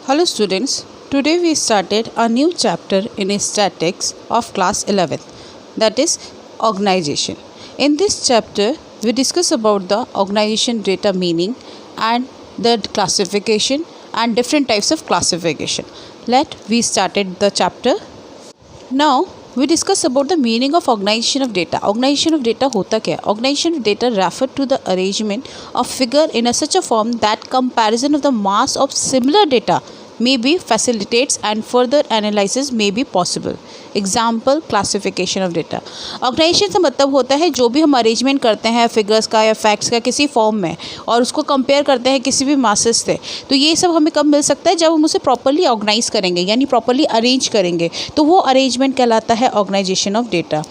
Hello students, today we started a new chapter in statistics of class 11th, that is organization. In this chapter we discuss about the organization data meaning and the classification and different types of classification. We started the chapter. Now we discuss about the meaning of organization of data. Organization of data होता क्या है? Organization of data refer to the arrangement of figure in such a form that comparison of the mass of similar data may be facilitates and further analysis may be possible. Example classification of data. Organisation से मतलब होता है जो भी हम arrangement करते हैं figures का या फैक्ट्स का किसी फॉर्म में और उसको कंपेयर करते हैं किसी भी मासेस से, तो ये सब हमें कब मिल सकता है? जब हम उसे प्रॉपरली ऑर्गेनाइज करेंगे यानी प्रॉपरली अरेंज करेंगे, तो वो अरेंजमेंट कहलाता है ऑर्गेनाइजेशन ऑफ डेटा.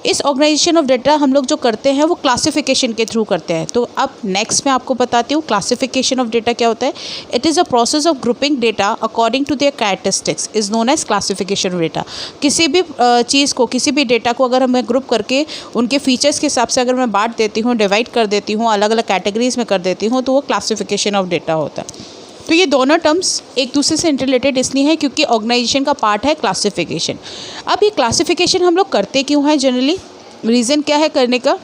इस ऑर्गेनाइजेशन ऑफ डेटा हम लोग जो करते हैं वो क्लासिफिकेशन के थ्रू करते हैं. तो अब नेक्स्ट मैं आपको बताती हूँ क्लासिफिकेशन ऑफ डेटा क्या होता है. It is a process of grouping data according to their characteristics is known as classification of data. किसी भी चीज़ को, किसी भी डेटा को अगर मैं ग्रुप करके उनके फीचर्स के हिसाब से अगर मैं बांट देती हूँ, डिवाइड कर देती हूँ, अलग अलग कैटेगरीज में कर देती हूँ, तो वो क्लासिफिकेशन ऑफ डेटा होता है. तो ये दोनों टर्म्स एक दूसरे से इंटररिलेटेड इसलिए है क्योंकि ऑर्गेनाइजेशन का पार्ट है क्लासिफिकेशन. अब ये क्लासिफिकेशन हम लोग करते क्यों हैं जनरली, रीज़न क्या है करने का,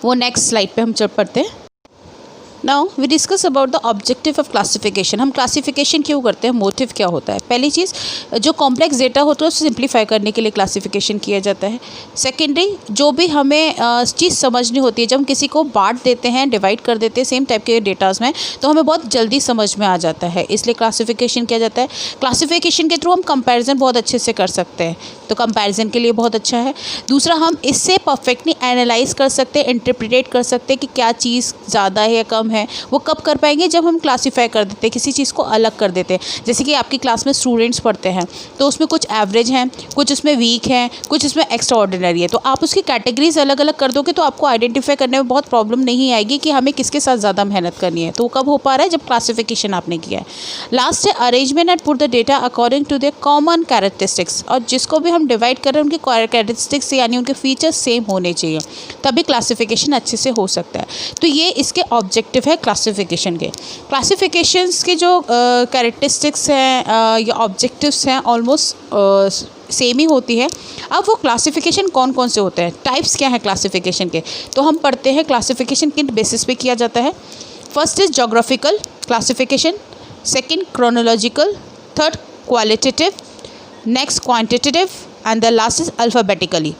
वो नेक्स्ट स्लाइड पे हम चल पढ़ते हैं. Now we discuss about the objective of classification. हम क्लासिफिकेशन क्यों करते हैं, मोटिव क्या होता है. पहली चीज़, जो कॉम्प्लेक्स डेटा होता है उसे सिंप्लीफाई करने के लिए क्लासिफिकेशन किया जाता है. सेकेंडरी, जो भी हमें चीज़ समझनी होती है, जब हम किसी को बांट देते हैं, डिवाइड कर देते हैं सेम टाइप के डेटाज में, तो हमें बहुत जल्दी समझ में आ जाता है, इसलिए क्लासिफिकेशन किया जाता है. क्लासिफिकेशन के थ्रू हम कंपेरिजन बहुत अच्छे से कर सकते हैं, तो कंपेरिजन के लिए बहुत अच्छा है. दूसरा, हम इससे परफेक्टली एनालाइज कर सकते हैं, इंटरप्रिटेट कर सकते हैं कि क्या चीज़ ज़्यादा है या कम है. वो कब कर पाएंगे, जब हम क्लासीफाई कर देते हैं, किसी चीज़ को अलग कर देते हैं. जैसे कि आपकी क्लास में स्टूडेंट्स पढ़ते हैं, तो उसमें कुछ एवरेज हैं, कुछ उसमें वीक हैं, कुछ उसमें एक्स्ट्रा ऑर्डिनरी है. तो आप उसकी कैटेगरीज अलग अलग कर दोगे तो आपको आइडेंटिफाई करने में बहुत प्रॉब्लम नहीं आएगी कि हमें किसके साथ ज़्यादा मेहनत करनी है. तो वो कब हो पा रहा है, जब क्लासिफिकेशन आपने किया है. लास्ट है arrangement and put the data according to their common characteristics. और जिसको भी हम डिवाइड कर रहे हैं उनके कैरेक्टरिस्टिक्स यानी उनके फीचर्स सेम होने चाहिए, तभी क्लासिफिकेशन अच्छे से हो सकता है. तो ये इसके ऑब्जेक्टिव है क्लासिफिकेशन के. क्लासिफिकेशंस के जो कैरेक्टरिस्टिक्स हैं या ऑब्जेक्टिव्स हैं ऑलमोस्ट सेम ही होती है. अब वो क्लासिफिकेशन कौन कौन से होते हैं, टाइप्स क्या है क्लासिफिकेशन के, तो हम पढ़ते हैं क्लासिफिकेशन किन बेसिस पे किया जाता है. First is geographical classification, second chronological, third qualitative, next quantitative and the last is alphabetically.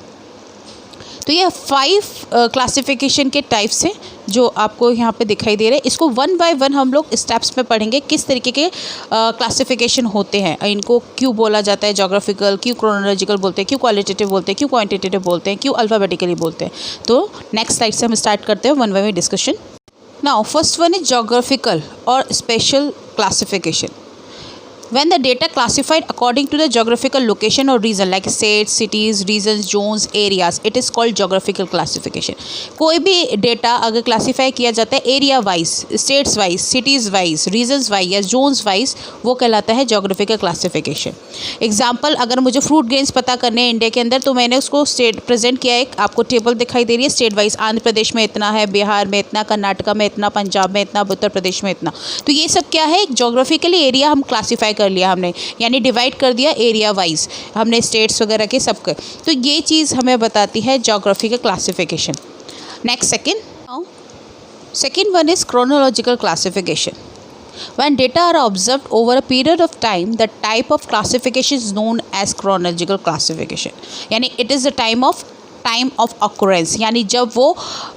तो ये 5 क्लासिफिकेशन के टाइप्स हैं जो आपको यहाँ पे दिखाई दे रहे हैं. इसको वन बाय वन हम लोग स्टेप्स में पढ़ेंगे किस तरीके के क्लासिफिकेशन होते हैं, इनको क्यों बोला जाता है जोग्राफिकल, क्यों क्रोनोलॉजिकल बोलते हैं, क्यों क्वालिटेटिव बोलते हैं, क्यों क्वांटिटेटिव बोलते हैं, क्यों अल्फ़ाबेटिकली बोलते हैं. तो नेक्स्ट स्लाइड से हम स्टार्ट करते हैं one by one discussion. Now first one is geographical और spatial classification. When the data classified according to the geographical location or region like states, cities, regions, zones, areas, it is called geographical classification. कोई भी data अगर classify किया जाता है area wise, states wise, cities wise, regions wise या zones wise, वो कहलाता है जोग्राफिकल क्लासिफिकेशन. एग्जाम्पल, अगर मुझे फ्रूट ग्रेन्स पता करने हैं इंडिया के अंदर, तो मैंने उसको स्टेट प्रेजेंट किया. एक आपको टेबल दिखाई दे रही है स्टेट वाइज, आंध्र प्रदेश में इतना है, बिहार में इतना, कर्नाटका में इतना, पंजाब में इतना, उत्तर प्रदेश में इतना. तो ये सब क्या है, जोग्राफिकली एरिया हम क्लासीफाई कर लिया हमने, यानी डिवाइड कर दिया एरिया वाइज हमने स्टेट्स वगैरह के सब के. तो ये चीज़ हमें बताती है geographical classification. Next second one is chronological classification. When data are observed over a period of time, the type of classification is known as chronological classification. यानी it is the time of occurrence, यानी जब वो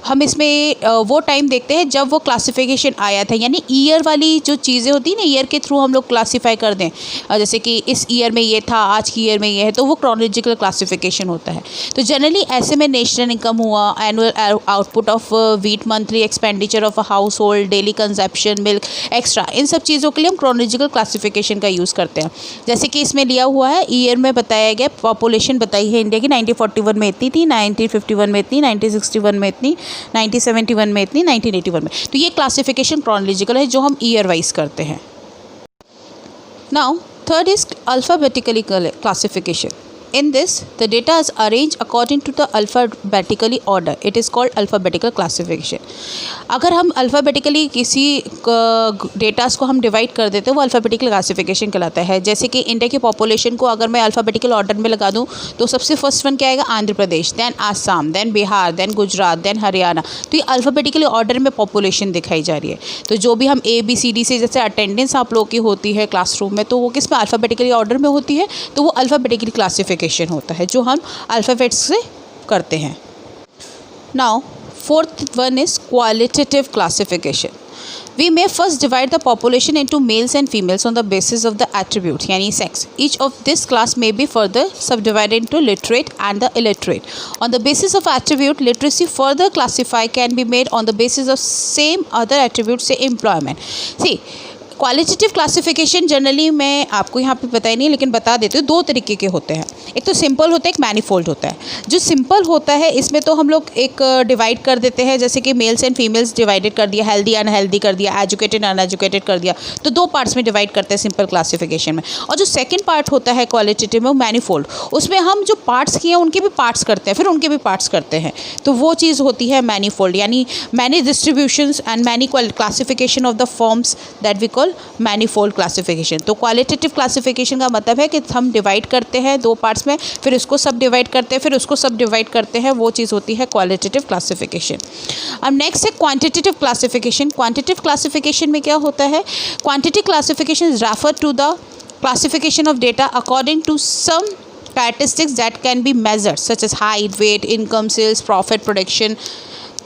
हम इसमें वो time देखते हैं जब वो क्लासिफिकेशन आया था, यानी ईयर वाली जो चीज़ें होती हैं ना, ईयर के थ्रू हम लोग क्लासीफाई कर दें, जैसे कि इस ईयर में ये था, आज की ईयर में ये है, तो वो क्रोनोलॉजिकल क्लासिफिकेशन होता है. तो जनरली ऐसे में नेशनल इनकम हुआ, annual output of wheat, monthly expenditure of a household, daily consumption, milk extra, इन सब चीज़ों के लिए हम क्रोनोलॉजिकल क्लासिफिकेशन का यूज़ करते हैं. जैसे कि इसमें लिया हुआ है ईयर में बताया गया, पॉपुलेशन बताई है इंडिया की 1941 में इतनी थी, 1951 में इतनी, 1961 में इतनी, 1971 में इतनी, 1981 में. तो ये क्लासिफिकेशन क्रोनोलॉजिकल है जो हम ईयर वाइज करते हैं. Now third is alphabetically classification. In this, the data is arranged according to the alphabetically order. It is called alphabetical classification. अगर हम अल्फ़ाबेटिकली किसी डेटास को हम डिवाइड कर देते हैं वो अल्फ़ाबेटिकल क्लासिफिकेशन कहलाता है। जैसे कि इंडिया की पॉपुलेशन को अगर मैं अल्फ़ाबेटिकल ऑर्डर में लगा दूँ तो सबसे फर्स्ट वन क्या आएगा, Andhra Pradesh, then Assam, then Bihar, then Gujarat, then Haryana. तो ये अल्फ़ाबेटिकली ऑर्डर में पॉपुलेशन दिखाई जा रही है। तो जो भी हम ABCD से जैसे अटेंडेंस आप लोगों की होती है क्लासरूम में, तो वो किस में अल्फ़ाबेटिकली ऑर्डर में होती है, तो वो अल्फ़ाबेटिकली क्लासिफिकेशन होता है जो हम अल्फ़ाबेट्स से करते हैं। Now fourth one is qualitative classification. We may first divide the population into males and females on the basis of the attribute, यानी sex. Each of this class may be further subdivided into literate and the illiterate. On the basis of attribute, literacy further classified can be made on the basis of same other attributes, say employment. See, qualitative classification generally मैं आपको यहाँ पे पता ही नहीं, लेकिन बता देती हूँ। दो तरीके के होते हैं, एक तो सिंपल होता है, एक मैनीफोल्ड होता है। जो सिंपल होता है इसमें तो हम लोग एक डिवाइड कर देते हैं, जैसे कि मेल्स एंड फीमेल्स डिवाइडेड कर दिया, हेल्दी अनहेल्दी कर दिया, एजुकेटेड अनएजुकेटेड कर दिया, तो दो पार्ट्स में डिवाइड करते हैं सिंपल क्लासिफिकेशन में। और जो सेकेंड पार्ट होता है क्वालिटेटिव में, वो मैनीफोल्ड, उसमें हम जो पार्ट्स किए हैं उनके भी पार्ट्स करते हैं, फिर उनके भी पार्ट्स करते हैं, तो वो चीज़ होती है मैनीफोल्ड, यानी many distributions and many classification of the forms that we call manifold classification. तो क्वालिटेटिव क्लासिफिकेशन का मतलब है कि हम डिवाइड करते हैं दो पार्ट्स में, फिर उसको सब डिवाइड करते हैं, फिर उसको सब डिवाइड करते हैं, वो चीज़ होती है क्वालिटेटिव क्लासिफिकेशन। अब नेक्स्ट है क्वांटिटेटिव क्लासिफिकेशन। क्वांटिटेटिव क्लासिफिकेशन में क्या होता है, quantitative classification is refer to the classification of data according to some characteristics that can be measured such as height, weight, income, sales, profit, production।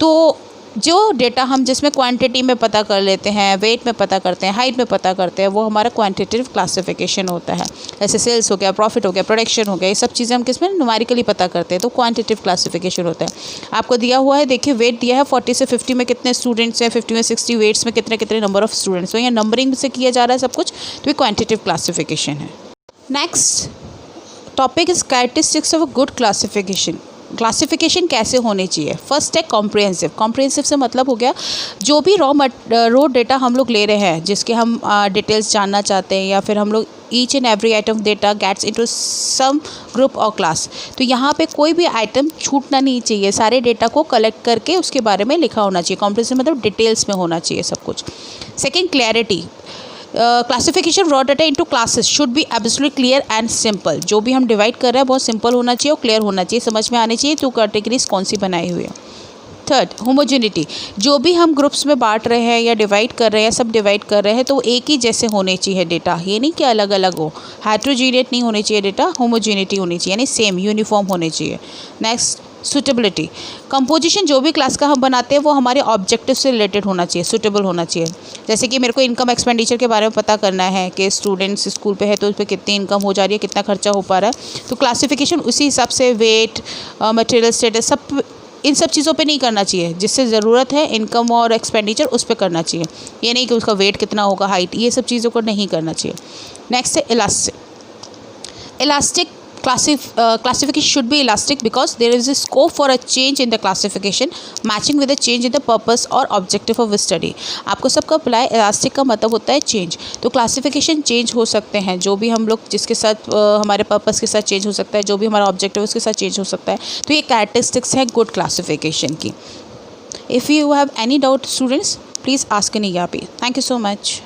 तो जो data हम जिसमें quantity में पता कर लेते हैं, वेट में पता करते हैं, हाइट में पता करते हैं, वो हमारा क्वांटिटेटिव क्लासिफिकेशन होता है। जैसे सेल्स हो गया, प्रॉफिट हो गया, प्रोडक्शन हो गया, ये सब चीज़ें हम किसमें न्यूमेरिकली पता करते हैं, तो क्वांटिटेटिव क्लासिफिकेशन होता है। आपको दिया हुआ है, देखिए वेट दिया है 40 से 50 में कितने स्टूडेंट्स हैं, 50 में 60 वेट्स में कितने कितने नंबर ऑफ स्टूडेंट्स, तो यहाँ नंबरिंग से किया जा रहा है सब कुछ, तो ये क्वांटिटेटिव क्लासिफिकेशन है। Next topic is characteristics of a good classification. Classification कैसे होनी चाहिए। फर्स्ट है कॉम्प्रिहेंसिव। कॉम्प्रिहेंसिव से मतलब हो गया जो भी रॉ डेटा हम लोग ले रहे हैं, जिसके हम डिटेल्स जानना चाहते हैं, या फिर हम लोग each and every item data gets into some group और क्लास, तो यहाँ पे कोई भी आइटम छूटना नहीं चाहिए, सारे डेटा को कलेक्ट करके उसके बारे में लिखा होना चाहिए। कॉम्प्रिहेंसिव मतलब डिटेल्स में होना चाहिए सब कुछ। Second clarity. Classification raw data into classes should be absolutely clear and simple. जो भी हम डिवाइड कर रहे हैं बहुत सिंपल होना चाहिए और क्लियर होना चाहिए, समझ में आनी चाहिए तो कैटेगरीज कौन सी बनाई हुई है। Third, homogeneity. जो भी हम ग्रुप्स में बांट रहे हैं या डिवाइड कर रहे हैं, सब डिवाइड कर रहे हैं, तो एक ही जैसे होने चाहिए डेटा, ये नहीं कि अलग अलग हो। हेट्रोजीनियस नहीं होने चाहिए डेटा, होमोजेनिटी होनी चाहिए, यानी सेम यूनिफॉर्म होने चाहिए। Next, suitability. कंपोजिशन जो भी क्लास का हम बनाते हैं वो हमारे ऑब्जेक्टिव से रिलेटेड होना चाहिए, सूटेबल होना चाहिए। जैसे कि मेरे को इनकम एक्सपेंडिचर के बारे में पता करना है कि स्टूडेंट्स स्कूल पे है तो उस पर कितनी इनकम हो जा रही है, कितना खर्चा हो पा रहा है, तो क्लासिफिकेशन उसी हिसाब से वेट, मटेरियल स्टेटस, सब इन सब चीज़ों पे नहीं करना चाहिए। जिससे ज़रूरत है इनकम और एक्सपेंडिचर उस पर करना चाहिए, ये नहीं कि उसका वेट कितना होगा, हाइट, ये सब चीज़ों को नहीं करना चाहिए। नेक्स्ट है elastic. Elastic classification should be elastic because there is a scope for a change in the classification matching with a change in the purpose or objective of study। आपको सबका अप्लाई, इलास्टिक का मतलब होता है change, तो classification change हो सकते हैं, जो भी हम लोग जिसके साथ हमारे पर्पस के साथ चेंज हो सकता है, जो भी हमारा ऑब्जेक्टिव है उसके साथ चेंज हो सकता है, तो ये कैरेक्टरिस्टिक्स हैं गुड क्लासिफिकेशन की। If you have any doubt students, please ask in यापी। Thank you so much.